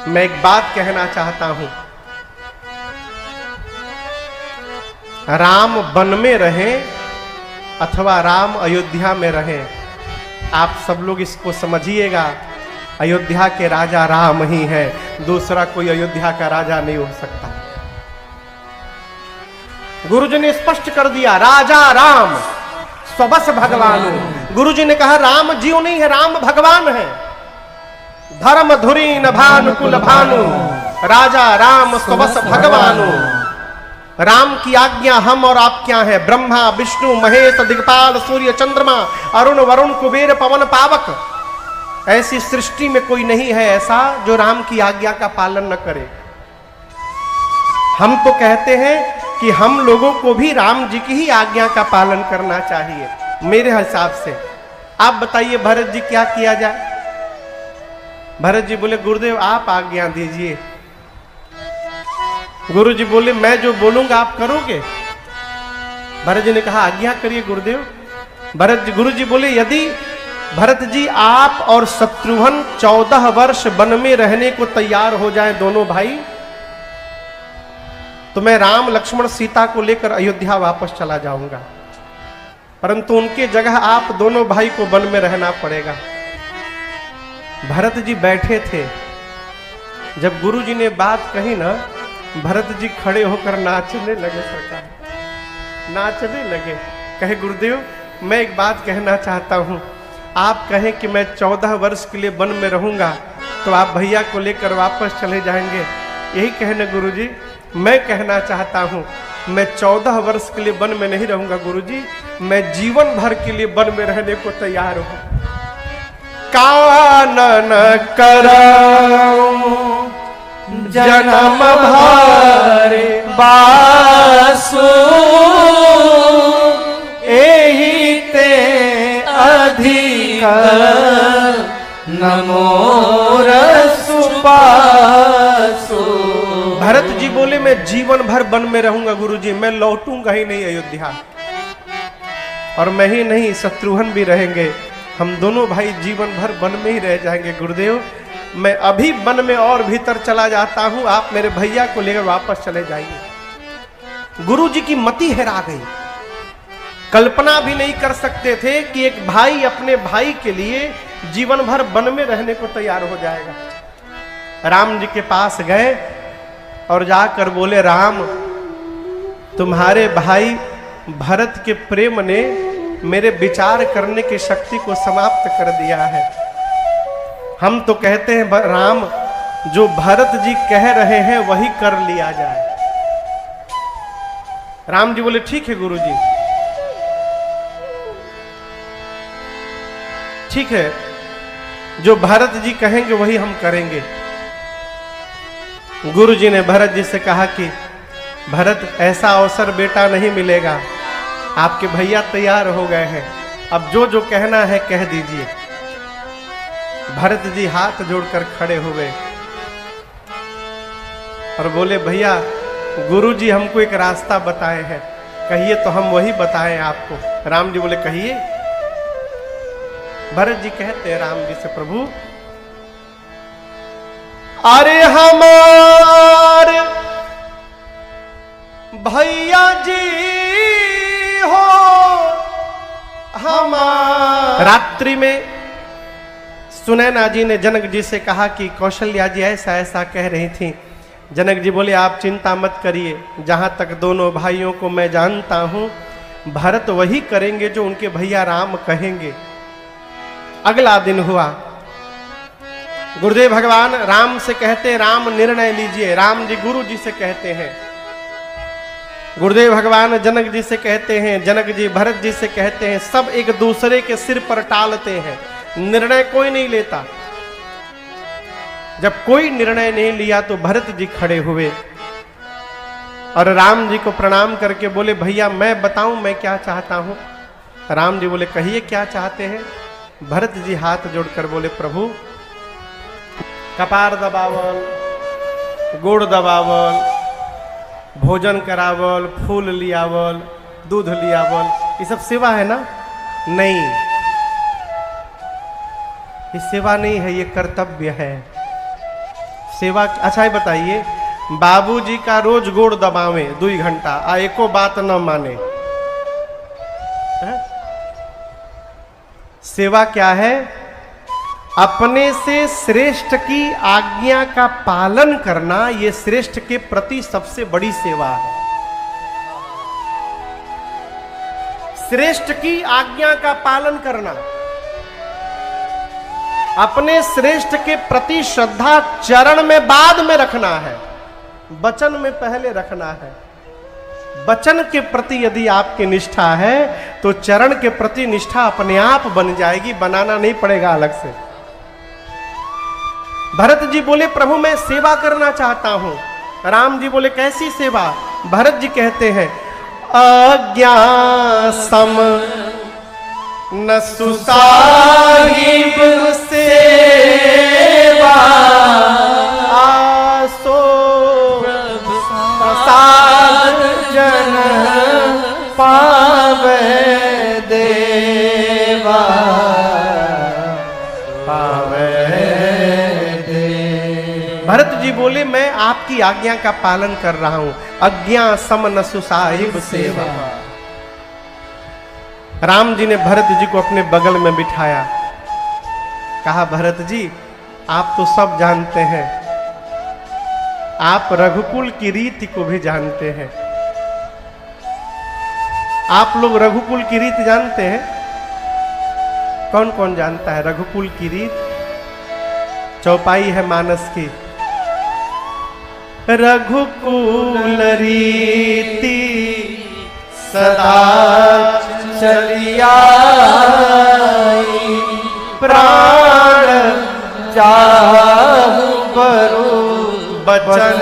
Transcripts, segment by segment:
मैं एक बात कहना चाहता हूं, राम वन में रहे अथवा राम अयोध्या में रहे, आप सब लोग इसको समझिएगा। अयोध्या के राजा राम ही है, दूसरा कोई अयोध्या का राजा नहीं हो सकता। गुरुजी ने स्पष्ट कर दिया, राजा राम स्वबस भगवान। गुरुजी ने कहा राम जीव नहीं है, राम भगवान है। धर्म धुरी न भानुकुल भानु, राजा राम स्वबस भगवानु। राम की आज्ञा हम और आप क्या है? ब्रह्मा विष्णु महेश दिक्पाल सूर्य चंद्रमा अरुण वरुण कुबेर पवन पावक, ऐसी सृष्टि में कोई नहीं है ऐसा जो राम की आज्ञा का पालन न करे। हम तो कहते हैं कि हम लोगों को भी राम जी की ही आज्ञा का पालन करना चाहिए मेरे हिसाब से। आप बताइए भरत जी क्या किया जाए? भरत जी बोले गुरुदेव आप आज्ञा दीजिए। गुरु जी बोले मैं जो बोलूंगा आप करोगे? भरत जी ने कहा आज्ञा करिए गुरुदेव। गुरु जी बोले यदि भरत जी आप और शत्रुघ्न 14 वर्ष वन में रहने को तैयार हो जाएं दोनों भाई, तो मैं राम लक्ष्मण सीता को लेकर अयोध्या वापस चला जाऊंगा, परंतु उनके जगह आप दोनों भाई को वन में रहना पड़ेगा। भरत जी बैठे थे, जब गुरु जी ने बात कही ना, भरत जी खड़े होकर नाचने लगे। सरकार नाचने लगे, कहे गुरुदेव मैं एक बात कहना चाहता हूं, आप कहें कि मैं 14 वर्ष के लिए वन में रहूंगा तो आप भैया को लेकर वापस चले जाएंगे, यही कहने गुरु जी। मैं कहना चाहता हूं मैं 14 वर्ष के लिए वन में नहीं रहूंगा गुरु जी, मैं जीवन भर के लिए वन में रहने को तैयार हूं। कानन कराऊं जन्म भर बासु, एही ते अधिक नमोर सुपासु। भरत जी बोले मैं जीवन भर वन में रहूंगा गुरुजी, मैं लौटूंगा ही नहीं अयोध्या। और मैं ही नहीं शत्रुघ्न भी रहेंगे, हम दोनों भाई जीवन भर वन में ही रह जाएंगे गुरुदेव। मैं अभी वन में और भीतर चला जाता हूं, आप मेरे भैया को लेकर वापस चले जाइए। गुरु जी की मति हेरा गई। कल्पना भी नहीं कर सकते थे कि एक भाई अपने भाई के लिए जीवन भर वन में रहने को तैयार हो जाएगा। राम जी के पास गए और जाकर बोले राम तुम्हारे भाई भरत के प्रेम ने मेरे विचार करने की शक्ति को समाप्त कर दिया है। हम तो कहते हैं राम जो भरत जी कह रहे हैं वही कर लिया जाए। राम जी बोले ठीक है गुरु जी, ठीक है, जो भरत जी कहेंगे वही हम करेंगे। गुरु जी ने भरत जी से कहा कि भरत ऐसा अवसर बेटा नहीं मिलेगा, आपके भैया तैयार हो गए हैं, अब जो जो कहना है कह दीजिए। भरत जी हाथ जोड़कर खड़े हो गए और बोले भैया गुरु जी हमको एक रास्ता बताए हैं, कहिए तो हम वही बताएं आपको। राम जी बोले कहिए। भरत जी कहते हैं राम जी से प्रभु अरे हमार भैया जी हो हमार। रात्रि में सुनैना जी ने जनक जी से कहा कि कौशल्या जी ऐसा ऐसा कह रही थी। जनक जी बोले आप चिंता मत करिए, जहां तक दोनों भाइयों को मैं जानता हूं भरत वही करेंगे जो उनके भैया राम कहेंगे। अगला दिन हुआ, गुरुदेव भगवान राम से कहते राम निर्णय लीजिए। राम जी गुरु जी से कहते हैं, गुरुदेव भगवान जनक जी से कहते हैं, जनक जी भरत जी से कहते हैं, सब एक दूसरे के सिर पर टालते हैं, निर्णय कोई नहीं लेता। जब कोई निर्णय नहीं लिया तो भरत जी खड़े हुए और राम जी को प्रणाम करके बोले भैया मैं बताऊं मैं क्या चाहता हूं। राम जी बोले कहिए क्या चाहते हैं। भरत जी हाथ जोड़कर बोले प्रभु कपार दबावल, गोड़ दबावल, भोजन करावल, फूल लियावल, दूध लियावल, ये सब सेवा है ना? नहीं, ये सेवा नहीं है, ये कर्तव्य है। सेवा। अच्छा ये बताइए, बाबूजी का रोज गोड़ दबावे 2 घंटा आ एको बात न माने, है? सेवा क्या है? अपने से श्रेष्ठ की आज्ञा का पालन करना, ये श्रेष्ठ के प्रति सबसे बड़ी सेवा है। श्रेष्ठ की आज्ञा का पालन करना, अपने श्रेष्ठ के प्रति श्रद्धा चरण में बाद में रखना है, वचन में पहले रखना है। वचन के प्रति यदि आपकी निष्ठा है तो चरण के प्रति निष्ठा अपने आप बन जाएगी, बनाना नहीं पड़ेगा अलग से। भरत जी बोले प्रभु मैं सेवा करना चाहता हूं। राम जी बोले कैसी सेवा? भरत जी कहते हैं आज्ञा सम न सुसाहिब सेवा आसो प्रसाद जन पावे देवा पावे। भरत जी बोले मैं आपकी आज्ञा का पालन कर रहा हूं। आज्ञा सम न सुसाहिब सेवा। राम जी ने भरत जी को अपने बगल में बिठाया, कहा भरत जी आप तो सब जानते हैं, आप रघुकुल की रीति को भी जानते हैं। आप लोग रघुकुल की रीति जानते हैं? कौन कौन जानता है रघुकुल की रीत? चौपाई है मानस की, रघुकुल रीति सदा चलिया प्राण जाहु बरु बचन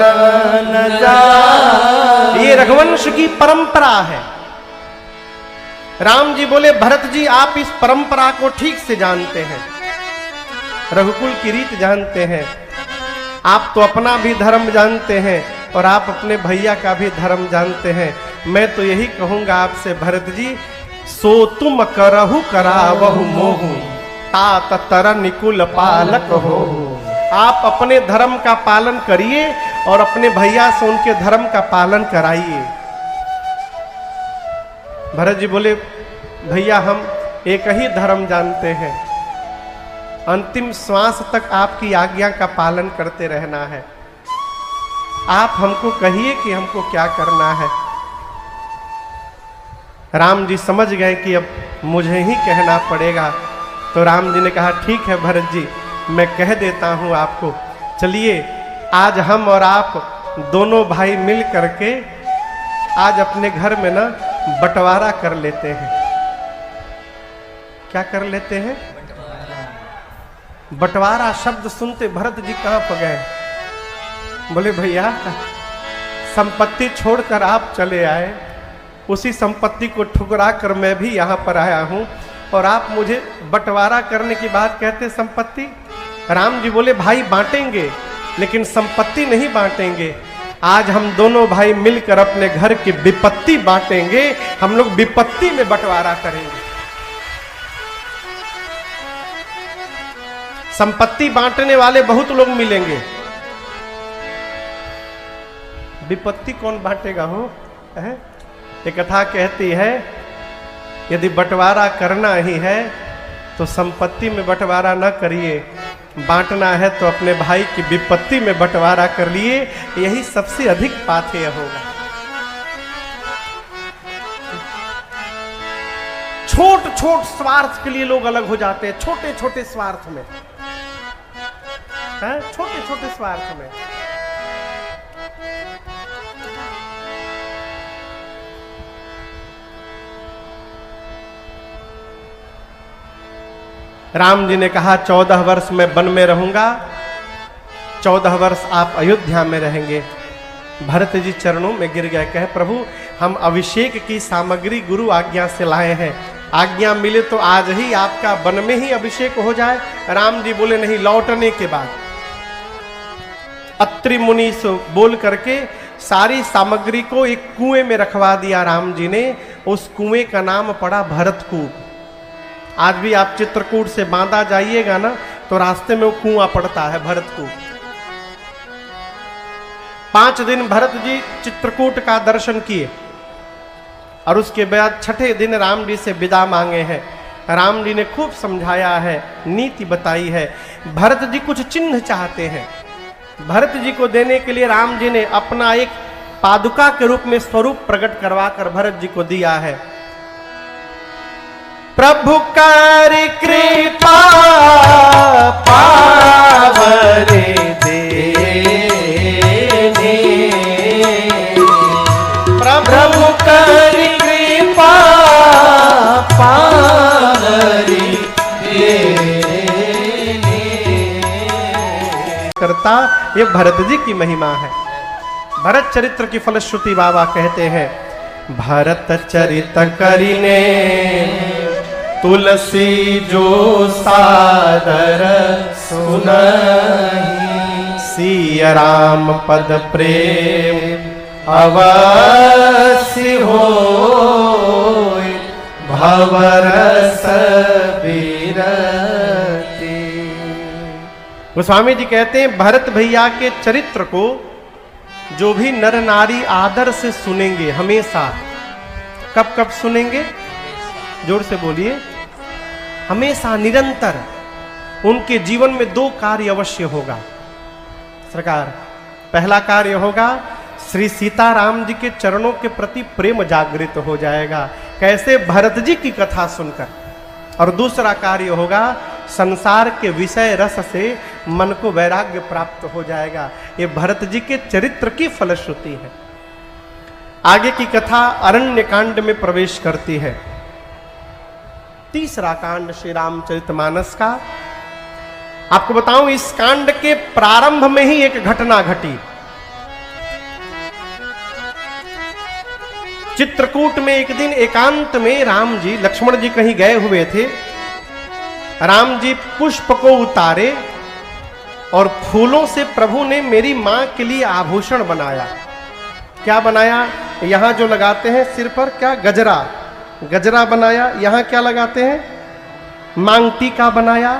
न जाए। ये रघुवंश की परंपरा है। राम जी बोले भरत जी आप इस परंपरा को ठीक से जानते हैं, रघुकुल की रीत जानते हैं, आप तो अपना भी धर्म जानते हैं और आप अपने भैया का भी धर्म जानते हैं। मैं तो यही कहूंगा आपसे भरत जी, सो तुम करहु करावहु मोहु तात तर निकुल पालक हो। आप अपने धर्म का पालन करिए और अपने भैया से उनके धर्म का पालन कराइए। भरत जी बोले भैया हम एक ही धर्म जानते हैं, अंतिम श्वास तक आपकी आज्ञा का पालन करते रहना है। आप हमको कहिए कि हमको क्या करना है। राम जी समझ गए कि अब मुझे ही कहना पड़ेगा, तो राम जी ने कहा ठीक है भरत जी मैं कह देता हूं आपको। चलिए आज हम और आप दोनों भाई मिल करके आज अपने घर में ना बंटवारा कर लेते हैं। क्या कर लेते हैं? बंटवारा शब्द सुनते भरत जी कहां पर गए? बोले भैया संपत्ति छोड़कर आप चले आए, उसी संपत्ति को ठुकरा कर मैं भी यहां पर आया हूं और आप मुझे बंटवारा करने की बात कहते संपत्ति। राम जी बोले भाई बांटेंगे लेकिन संपत्ति नहीं बांटेंगे। आज हम दोनों भाई मिलकर अपने घर की विपत्ति बांटेंगे, हम लोग विपत्ति में बंटवारा करेंगे। संपत्ति बांटने वाले बहुत लोग मिलेंगे, विपत्ति कौन बांटेगा हो? एक कथा कहती है यदि बंटवारा करना ही है तो संपत्ति में बंटवारा न करिए, बांटना है तो अपने भाई की विपत्ति में बंटवारा कर लिए, यही सबसे अधिक पाथेय होगा। छोट छोट स्वार्थ के लिए लोग अलग हो जाते हैं, छोटे छोटे स्वार्थ में, छोटे छोटे स्वार्थ में। राम जी ने कहा 14 वर्ष मैं वन में रहूंगा, 14 वर्ष आप अयोध्या में रहेंगे। भरत जी चरणों में गिर गए, कहे प्रभु हम अभिषेक की सामग्री गुरु आज्ञा से लाए हैं, आज्ञा मिले तो आज ही आपका वन में ही अभिषेक हो जाए। राम जी बोले नहीं, लौटने के बाद। अत्रि मुनि से बोल करके सारी सामग्री को एक कुएं में रखवा दिया राम जी ने। उस कुएं का नाम पड़ा भरतकूप। आज भी आप चित्रकूट से बांदा जाइएगा ना तो रास्ते में वो कुआं पड़ता है भरतकूप। 5 दिन भरत जी चित्रकूट का दर्शन किए और उसके बाद 6ठे दिन राम जी से विदा मांगे हैं। राम जी ने खूब समझाया है, नीति बताई है। भरत जी कुछ चिन्ह चाहते हैं, भरत जी को देने के लिए राम जी ने अपना एक पादुका के रूप में स्वरूप प्रकट करवाकर भरत जी को दिया है। प्रभु कर कृपा पावरे देने, प्रभु कर कृपा पावरे देने करता, ये भरत जी की महिमा है। भरत चरित्र की फलश्रुति बाबा कहते हैं, भरत चरित करिने तुलसी जो सादर सुनहि, सिया राम पद प्रेम अवश्य होय, भवरस बिरति। गोस्वामी जी कहते हैं, भरत भैया के चरित्र को जो भी नर नारी आदर से सुनेंगे हमेशा, कब कब सुनेंगे, जोर से बोलिए, हमेशा निरंतर, उनके जीवन में 2 कार्य अवश्य होगा सरकार। पहला कार्य होगा, श्री सीताराम जी के चरणों के प्रति प्रेम जागृत हो जाएगा, कैसे, भरत जी की कथा सुनकर। और दूसरा कार्य होगा, संसार के विषय रस से मन को वैराग्य प्राप्त हो जाएगा। ये भरत जी के चरित्र की फलश्रुति है। आगे की कथा अरण्य कांड में प्रवेश करती है। तीसरा कांड श्री रामचरितमानस का। आपको बताऊं, इस कांड के प्रारंभ में ही एक घटना घटी। चित्रकूट में एक दिन एकांत में राम जी, लक्ष्मण जी कहीं गए हुए थे। राम जी पुष्प को उतारे और फूलों से प्रभु ने मेरी मां के लिए आभूषण बनाया। क्या बनाया? यहां जो लगाते हैं सिर पर, क्या, गजरा, गजरा बनाया। यहां क्या लगाते हैं? मांग टीका बनाया।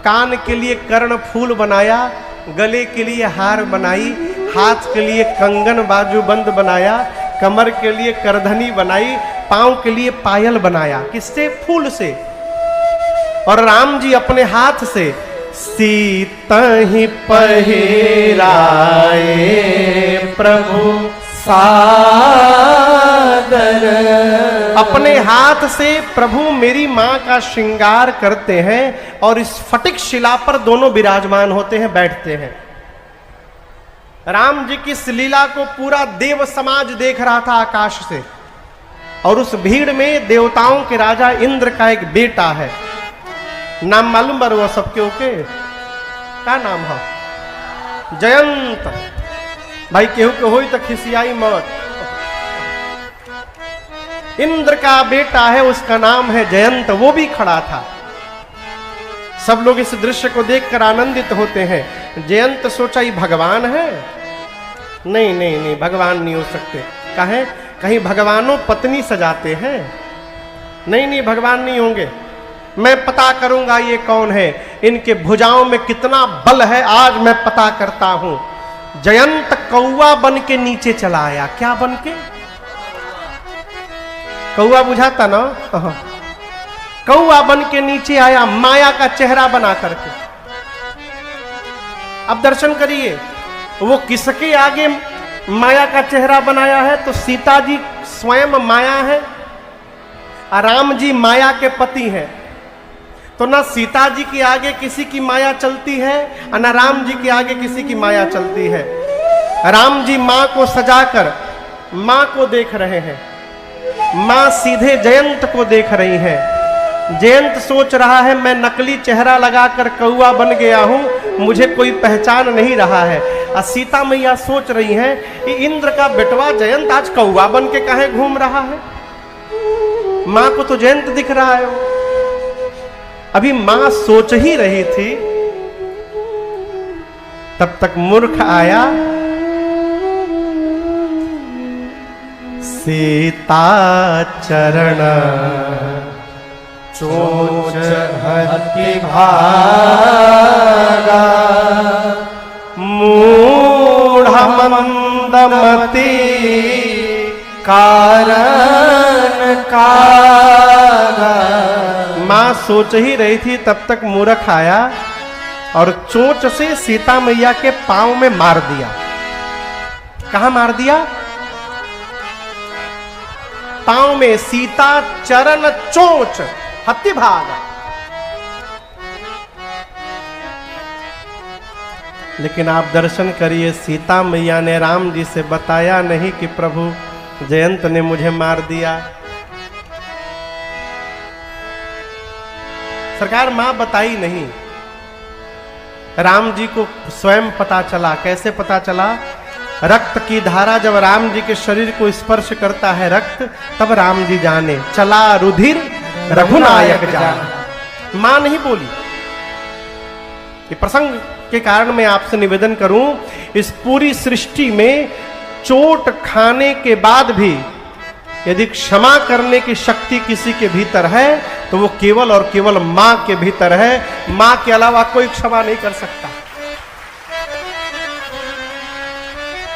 कान के लिए कर्ण फूल बनाया, गले के लिए हार बनाई, हाथ के लिए कंगन बाजूबंद बनाया, कमर के लिए करधनी बनाई, पांव के लिए पायल बनाया। किससे? फूल से। और राम जी अपने हाथ से सीतहि पहिराए प्रभु सादर, अपने हाथ से प्रभु मेरी मां का श्रृंगार करते हैं और इस फटिक शिला पर दोनों विराजमान होते हैं, बैठते हैं। राम जी की इस लीला को पूरा देव समाज देख रहा था आकाश से। और उस भीड़ में देवताओं के राजा इंद्र का एक बेटा है, नाम मालूम बर वो सबके ओके, क्या नाम है? जयंत। भाई केहू के होई तो खिसियाई मत। इंद्र का बेटा है, उसका नाम है जयंत। वो भी खड़ा था। सब लोग इस दृश्य को देखकर आनंदित होते हैं। जयंत सोचा ये भगवान है? नहीं नहीं नहीं, भगवान नहीं हो सकते। कहें कहीं भगवानों पत्नी सजाते हैं? नहीं नहीं, भगवान नहीं होंगे। मैं पता करूंगा ये कौन है, इनके भुजाओं में कितना बल है, आज मैं पता करता हूं। जयंत कौवा बन के नीचे चला आया। क्या बन के? कौवा बुझाता ना? कौवा बन के नीचे आया, माया का चेहरा बना करके। अब दर्शन करिए, वो किसके आगे माया का चेहरा बनाया है? तो सीता जी स्वयं माया है, राम जी माया के पति हैं। तो ना सीता जी के आगे किसी की माया चलती है और ना राम जी के आगे किसी की माया चलती है। राम जी मां को सजाकर मां को देख रहे हैं, मां सीधे जयंत को देख रही हैं। जयंत सोच रहा है मैं नकली चेहरा लगाकर कौवा बन गया हूं, मुझे कोई पहचान नहीं रहा है। और सीता मैया सोच रही हैं कि इंद्र का बेटवा जयंत आज कौवा बन के काहे घूम रहा है? मां को तो जयंत दिख रहा है। अभी मां सोच ही रही थी, तब तक मूर्ख आया। सीता चरण चोच हति भागा, मूढ़ मंदमती कारण कागा। मां सोच ही रही थी तब तक मूर्ख आया और चोंच से सीता मैया के पांव में मार दिया। कहां मार दिया? पांव में। सीता चरण चोंच हत्ती भागा। लेकिन आप दर्शन करिए, सीता मैया ने राम जी से बताया नहीं कि प्रभु जयंत ने मुझे मार दिया। सरकार मां बताई नहीं, राम जी को स्वयं पता चला। कैसे पता चला? रक्त की धारा जब राम जी के शरीर को स्पर्श करता है रक्त, तब राम जी जाने। चला रुधिर रघुनायक जाने। मां नहीं बोली। ये प्रसंग के कारण मैं आपसे निवेदन करूं, इस पूरी सृष्टि में चोट खाने के बाद भी यदि क्षमा करने की शक्ति किसी के भीतर है तो वो केवल और केवल मां के भीतर है। मां के अलावा कोई क्षमा नहीं कर सकता।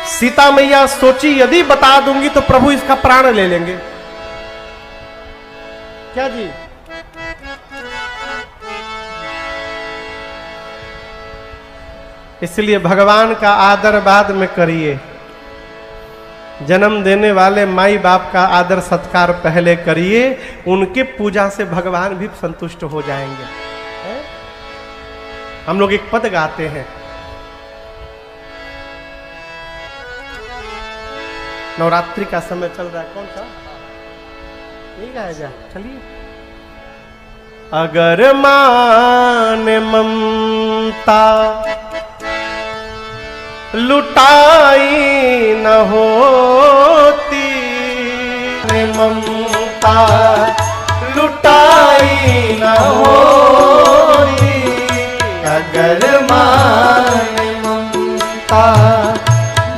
सीता मैया सोची यदि बता दूंगी तो प्रभु इसका प्राण ले लेंगे। क्या जी? इसलिए भगवान का आदर बाद में करिए। जन्म देने वाले माई बाप का आदर सत्कार पहले करिए, उनके पूजा से भगवान भी संतुष्ट हो जाएंगे। हम लोग एक पद गाते हैं, नवरात्रि का समय चल रहा है। कौन सा? यही गाया जा। चलिए। अगर मान ममता लुटाई न होती, ममता लुटाई न होती, अगर मान ममता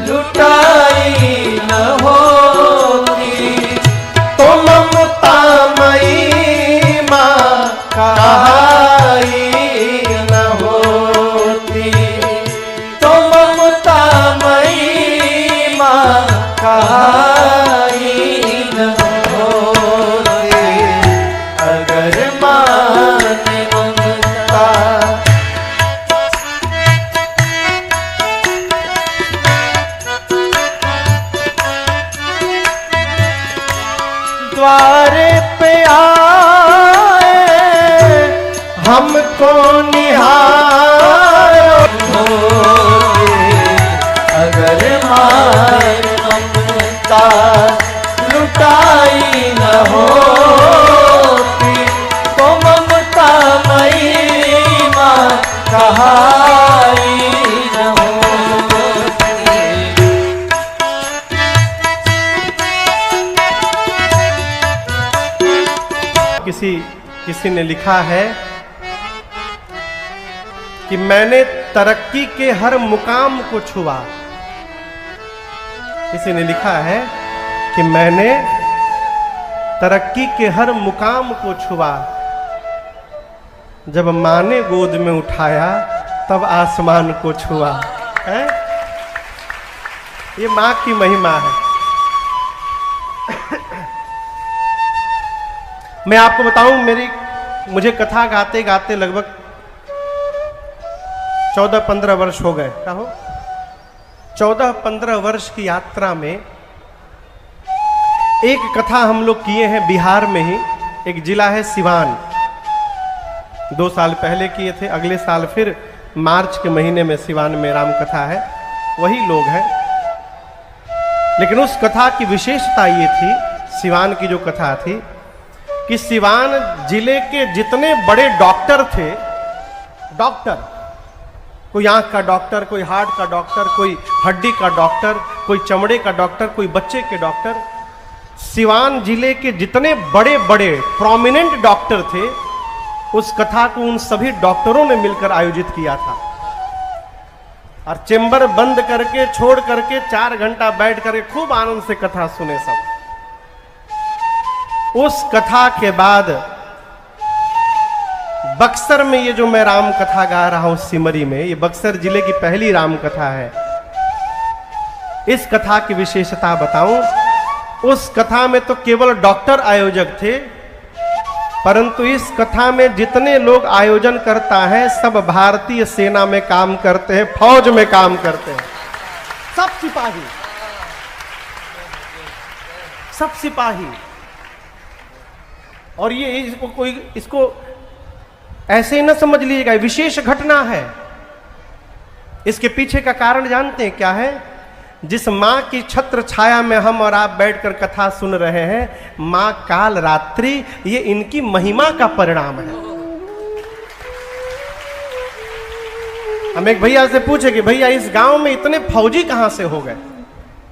लुटाई न होती, तो ममता मई मां कहाई न होती, तो ममता मई मां कहाई न होती, अगर मान ममता। द्वारे पे आए हमको निहारो, अगर मान ममता लुटाई न होती, तो ममता मई मां कहाई न होती। किसी ने लिखा है कि मैंने तरक्की के हर मुकाम को छुआ। किसी ने लिखा है कि मैंने तरक्की के हर मुकाम को छुआ, जब मां ने गोद में उठाया तब आसमान को छुआ। है? ये मां की महिमा है। मैं आपको बताऊं, मुझे कथा गाते गाते लगभग 14-15 वर्ष हो गए। क्या हो? 14-15 वर्ष की यात्रा में एक कथा हम लोग किए हैं बिहार में ही। एक जिला है सिवान, 2 साल पहले किए थे। अगले साल फिर मार्च के महीने में सिवान में राम कथा है, वही लोग हैं। लेकिन उस कथा की विशेषता ये थी, सिवान की जो कथा थी, कि सिवान जिले के जितने बड़े डॉक्टर थे, डॉक्टर, कोई आंख का डॉक्टर, कोई हार्ट का डॉक्टर, कोई हड्डी का डॉक्टर, कोई चमड़े का डॉक्टर, कोई बच्चे के डॉक्टर, सिवान जिले के जितने बड़े बड़े प्रोमिनेंट डॉक्टर थे, उस कथा को उन सभी डॉक्टरों ने मिलकर आयोजित किया था। और चेंबर बंद करके छोड़ करके 4 घंटा बैठ करके खूब आनंद से कथा सुने सब। उस कथा के बाद बक्सर में ये जो मैं राम कथा गा रहा हूं सिमरी में, ये बक्सर जिले की पहली राम कथा है। इस कथा की विशेषता बताऊं, उस कथा में तो केवल डॉक्टर आयोजक थे, परंतु इस कथा में जितने लोग आयोजन करता है सब भारतीय सेना में काम करते हैं, फौज में काम करते हैं, सब सिपाही, सब सिपाही। और ये इसको ऐसे ही ना समझ लीजिएगा, विशेष घटना है। इसके पीछे का कारण जानते हैं क्या है? जिस मां की छत्र छाया में हम और आप बैठकर कथा सुन रहे हैं, मां काल रात्रि, ये इनकी महिमा का परिणाम है। हम एक भैया से पूछे कि भैया इस गांव में इतने फौजी कहां से हो गए,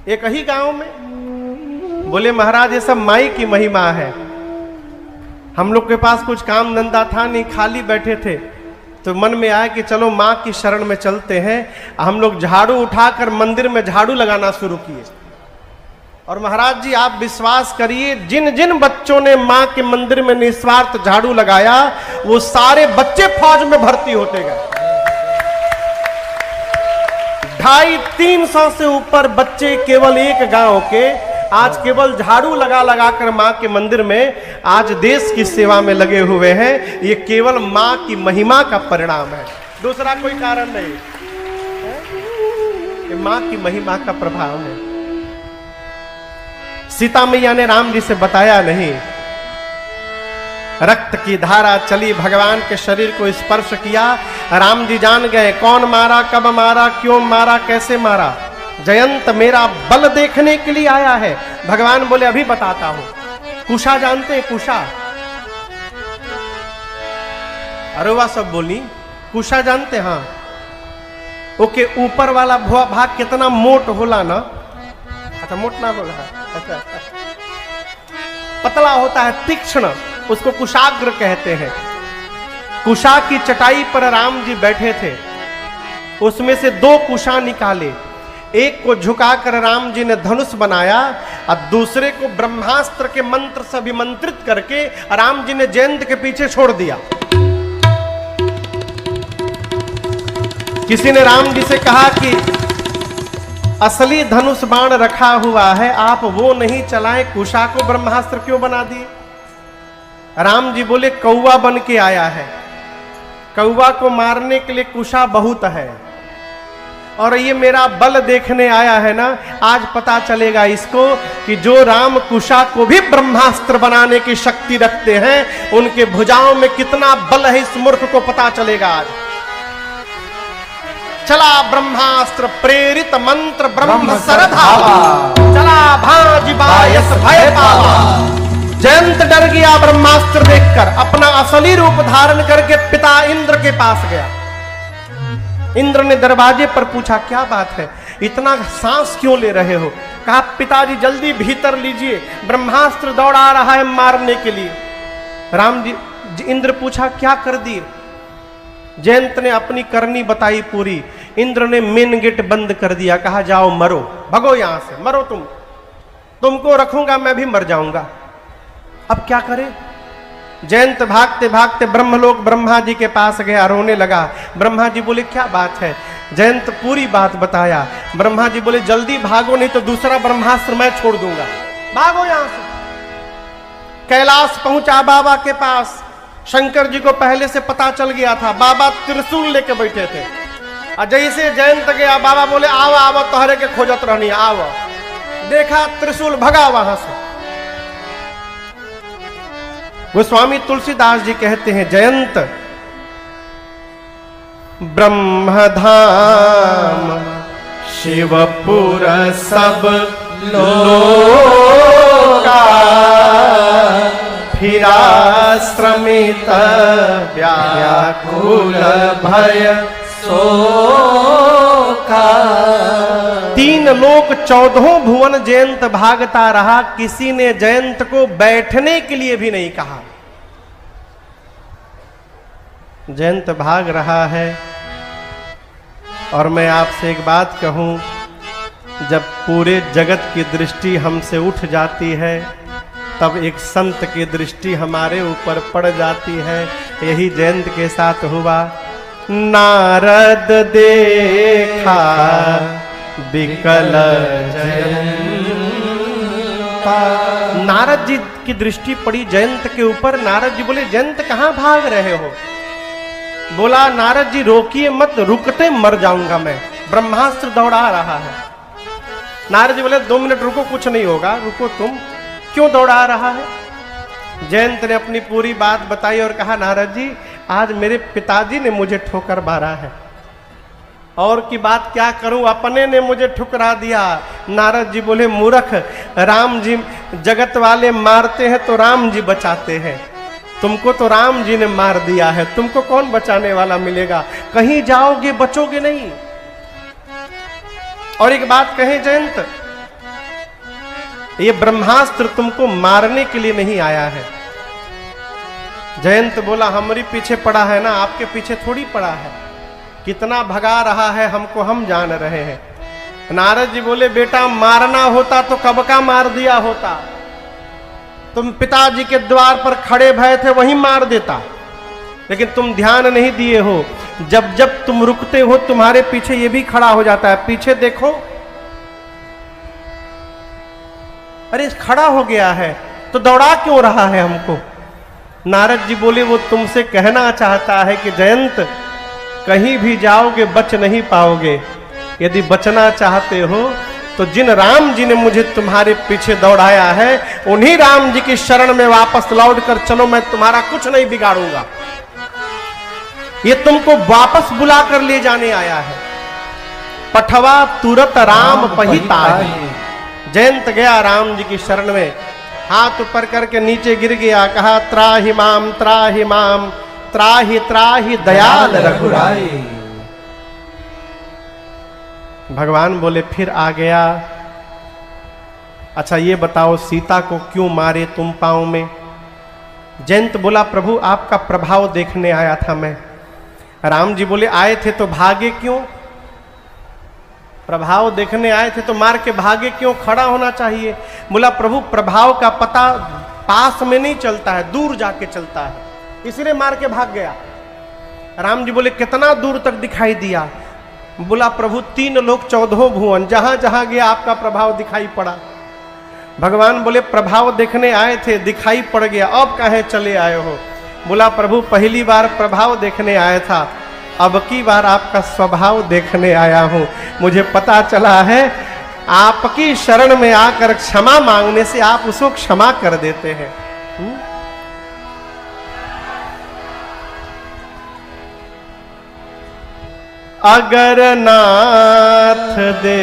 एक ही गांव में? बोले महाराज ये सब माई की महिमा है। हम लोग के पास कुछ काम धंधा था नहीं, खाली बैठे थे, तो मन में आया कि चलो माँ की शरण में चलते हैं। हम लोग झाड़ू उठाकर मंदिर में झाड़ू लगाना शुरू किए। और महाराज जी आप विश्वास करिए, जिन जिन बच्चों ने माँ के मंदिर में निस्वार्थ झाड़ू लगाया, वो सारे बच्चे फौज में भर्ती होते गए। 250-300 से ऊपर बच्चे केवल एक गांव के आज केवल झाड़ू लगा लगा कर मां के मंदिर में आज देश की सेवा में लगे हुए हैं। ये केवल मां की महिमा का परिणाम है, दूसरा कोई कारण नहीं। ये मां की महिमा का प्रभाव है। सीता मैया ने राम जी से बताया नहीं, रक्त की धारा चली, भगवान के शरीर को स्पर्श किया, राम जी जान गए कौन मारा, कब मारा, क्यों मारा, कैसे मारा। जयंत मेरा बल देखने के लिए आया है। भगवान बोले अभी बताता हूं। कुशा जानते हैं? कुशा, अरे वाह सब बोली, कुशा जानते? हाँ, ओके, ऊपर वाला भाग कितना मोट होला ना, अच्छा मोट ना होला, अच्छा पतला होता है, तीक्ष्ण, उसको कुशाग्र कहते हैं। कुशा की चटाई पर राम जी बैठे थे, उसमें से 2 कुशा निकाले, एक को झुकाकर राम जी ने धनुष बनाया और दूसरे को ब्रह्मास्त्र के मंत्र से अभिमंत्रित करके राम जी ने जयंत के पीछे छोड़ दिया। किसी ने राम जी से कहा कि असली धनुष बाण रखा हुआ है, आप वो नहीं चलाएं, कुशा को ब्रह्मास्त्र क्यों बना दिए? राम जी बोले कौवा बन के आया है, कौवा को मारने के लिए कुशा बहुत है, और ये मेरा बल देखने आया है ना, आज पता चलेगा इसको कि जो राम कुशा को भी ब्रह्मास्त्र बनाने की शक्ति रखते हैं, उनके भुजाओं में कितना बल है, इस मूर्ख को पता चलेगा आज। चला ब्रह्मास्त्र प्रेरित मंत्र ब्रह्म सरधावा, चला भाज बायस भय पावा। जयंत डर गया ब्रह्मास्त्र देखकर, अपना असली रूप धारण करके पिता इंद्र के पास गया। इंद्र ने दरवाजे पर पूछा क्या बात है, इतना सांस क्यों ले रहे हो? कहा पिताजी जल्दी भीतर लीजिए, ब्रह्मास्त्र दौड़ा रहा है मारने के लिए। राम जी, इंद्र पूछा क्या कर दिए? जयंत ने अपनी करनी बताई पूरी। इंद्र ने मेन गेट बंद कर दिया, कहा जाओ मरो, भगो यहां से, मरो तुमको रखूंगा, मैं भी मर जाऊंगा। अब क्या करे? जयंत भागते भागते ब्रह्मलोक ब्रह्मा जी के पास गया, रोने लगा। ब्रह्मा जी बोले क्या बात है? जयंत पूरी बात बताया। ब्रह्मा जी बोले जल्दी भागो, नहीं तो दूसरा ब्रह्मास्त्र मैं छोड़ दूंगा, भागो यहां से। कैलाश पहुंचा बाबा के पास। शंकर जी को पहले से पता चल गया था, बाबा त्रिशूल लेके बैठे थे। और जैसे जयंत गया, बाबा बोले आओ आओ, तोहरे के खोजत रहनी, आओ। देखा त्रिशूल, भगा वहां से। गोस्वामी तुलसीदास जी कहते हैं, जयंत ब्रह्मधाम शिवपुर सब लोका, फिरा श्रमित व्याकुल भय शोका। 3 लोक 14 भुवन जयंत भागता रहा, किसी ने जयंत को बैठने के लिए भी नहीं कहा। जयंत भाग रहा है। और मैं आपसे एक बात कहूं, जब पूरे जगत की दृष्टि हमसे उठ जाती है, तब एक संत की दृष्टि हमारे ऊपर पड़ जाती है। यही जयंत के साथ हुआ। नारद देखा बिकल जयंता। नारद जी की दृष्टि पड़ी जयंत के ऊपर। नारद जी बोले जयंत कहां भाग रहे हो? बोला नारद जी रोकिए मत, रुकते मर जाऊंगा मैं, ब्रह्मास्त्र दौड़ा रहा है। नारद जी बोले 2 मिनट रुको, कुछ नहीं होगा, रुको तुम, क्यों दौड़ा रहा है? जयंत ने अपनी पूरी बात बताई और कहा नारद जी आज मेरे पिताजी ने मुझे ठोकर मारा है, और की बात क्या करूं, अपने ने मुझे ठुकरा दिया। नारद जी बोले मूर्ख, राम जी जगत वाले मारते हैं तो राम जी बचाते हैं, तुमको तो राम जी ने मार दिया है, तुमको कौन बचाने वाला मिलेगा, कहीं जाओगे बचोगे नहीं। और एक बात कहे जयंत, ये ब्रह्मास्त्र तुमको मारने के लिए नहीं आया है। जयंत बोला हमारी पीछे पड़ा है ना, आपके पीछे थोड़ी पड़ा है, कितना भगा रहा है हमको हम जान रहे हैं। नारद जी बोले बेटा मारना होता तो कब का मार दिया होता, तुम पिताजी के द्वार पर खड़े भय थे वहीं मार देता, लेकिन तुम ध्यान नहीं दिए हो, जब जब तुम रुकते हो तुम्हारे पीछे ये भी खड़ा हो जाता है, पीछे देखो, अरे खड़ा हो गया है तो दौड़ा क्यों रहा है हमको। नारद जी बोले वो तुमसे कहना चाहता है कि जयंत कहीं भी जाओगे बच नहीं पाओगे, यदि बचना चाहते हो तो जिन राम जी ने मुझे तुम्हारे पीछे दौड़ाया है उन्हीं राम जी की शरण में वापस लौट कर चलो, मैं तुम्हारा कुछ नहीं बिगाड़ूंगा। ये तुमको वापस बुला कर ले जाने आया है। पठवा तुरत राम पहिताहि। जयंत गया राम जी की शरण में, हाथ ऊपर करके नीचे गिर गया, कहा त्राहि माम त्राहि त्राहि दयाल रघुराई। भगवान बोले फिर आ गया, अच्छा ये बताओ सीता को क्यों मारे तुम पांव में? जयंत बोला प्रभु आपका प्रभाव देखने आया था मैं। राम जी बोले आए थे तो भागे क्यों? प्रभाव देखने आए थे तो मार के भागे क्यों? खड़ा होना चाहिए। बोला प्रभु प्रभाव का पता पास में नहीं चलता है, दूर जाके चलता है, इसलिए मार के भाग गया। राम जी बोले कितना दूर तक दिखाई दिया? बोला प्रभु 3 लोक 14 भुवन, जहां जहां गया आपका प्रभाव दिखाई पड़ा। भगवान बोले प्रभाव देखने आए थे, दिखाई पड़ गया, अब काहे चले आए हो? बोला प्रभु पहली बार प्रभाव देखने आया था, अब की बार आपका स्वभाव देखने आया हूं। मुझे पता चला है आपकी शरण में आकर क्षमा मांगने से आप उसको क्षमा कर देते हैं। अगर नाथ दे